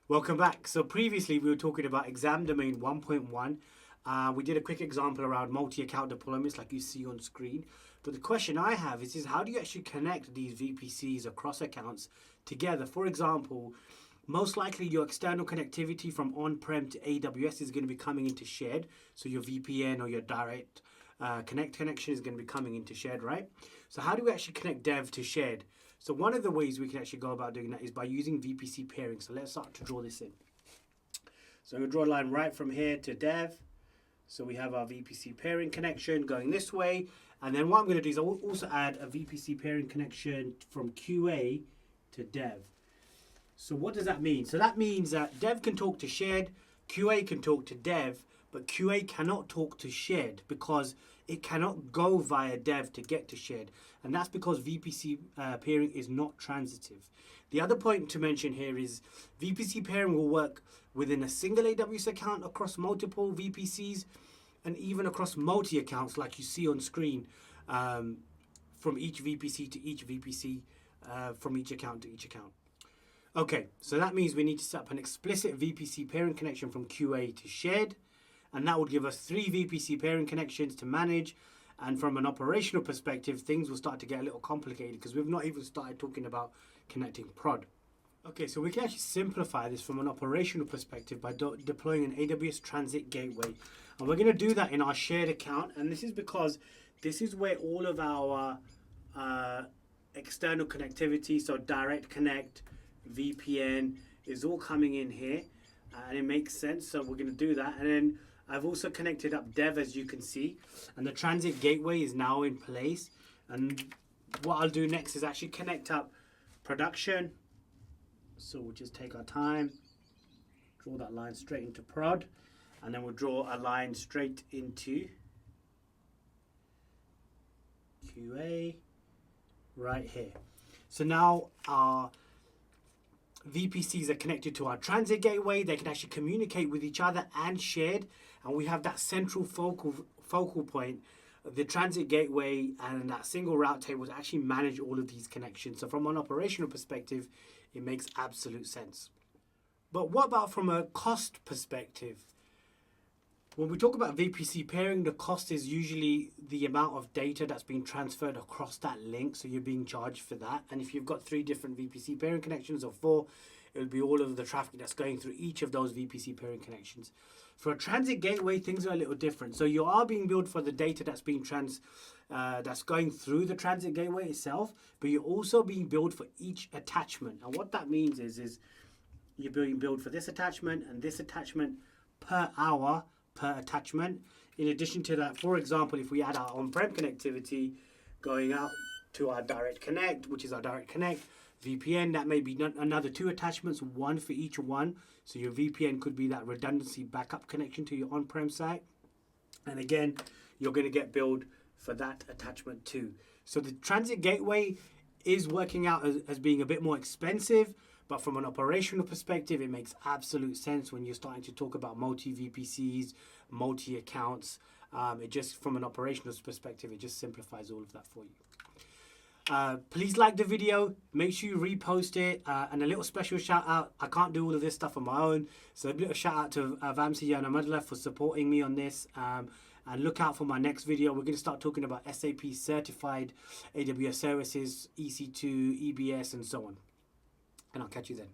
Welcome back. So previously we were talking about exam domain 1.1. We did a quick example around multi-account deployments like you see on screen. But the question I have is how do you actually connect these VPCs across accounts together? For example, most likely your external connectivity from on-prem to AWS is going to be coming into shared. So your VPN or your direct connection is going to be coming into shared, right? So how do we actually connect dev to shared? So one of the ways we can actually go about doing that is by using VPC peering. So let's start to draw this in. So I'm going to draw a line right from here to dev. So we have our VPC peering connection going this way. And then what I'm going to do is I'll also add a VPC peering connection from QA to dev. So what does that mean? So that means that dev can talk to shared, QA can talk to dev, but QA cannot talk to shared because it cannot go via dev to get to shared. And that's because VPC peering is not transitive. The other point to mention here is VPC peering will work within a single AWS account across multiple VPCs and even across multi-accounts like you see on screen, from each VPC to each VPC, from each account to each account. Okay, so that means we need to set up an explicit VPC peering connection from QA to shared, and that would give us 3 VPC peering connections to manage. And from an operational perspective, things will start to get a little complicated because we've not even started talking about connecting prod. Okay, so we can actually simplify this from an operational perspective by deploying an AWS Transit Gateway. And we're going to do that in our shared account. And this is because this is where all of our external connectivity, so direct connect, VPN, is all coming in here. And it makes sense, so we're going to do that. And then I've also connected up dev, as you can see, and the transit gateway is now in place. And what I'll do next is actually connect up production. So we'll just take our time, draw that line straight into prod, and then we'll draw a line straight into QA right here. So now our VPCs are connected to our transit gateway. They can actually communicate with each other and shared. And we have that central focal point, the transit gateway, and that single route table to actually manage all of these connections. So from an operational perspective, it makes absolute sense. But what about from a cost perspective? When we talk about VPC peering, the cost is usually the amount of data that's being transferred across that link. So you're being charged for that. And if you've got 3 different VPC peering connections or 4, it'll be all of the traffic that's going through each of those VPC peering connections. For a transit gateway, things are a little different. So you are being billed for the data that's being that's going through the transit gateway itself, but you're also being billed for each attachment. And what that means is you're being billed for this attachment and this attachment per hour per attachment. In addition to that, for example, if we add our on-prem connectivity going out to our direct connect, which is our direct connect VPN, that may be another 2 attachments, 1 for each one. So your VPN could be that redundancy backup connection to your on-prem site. And again, you're going to get billed for that attachment too. So the transit gateway is working out as being a bit more expensive, but from an operational perspective, it makes absolute sense when you're starting to talk about multi-VPCs, multi-accounts. It just, from an operational perspective, it just simplifies all of that for you. Please like the video, make sure you repost it, and a little special shout out. I can't do all of this stuff on my own, so a little shout out to Vamsi Yanamadla for supporting me on this. And look out for my next video. We're going to start talking about SAP certified AWS services, EC2, EBS, and so on. And I'll catch you then.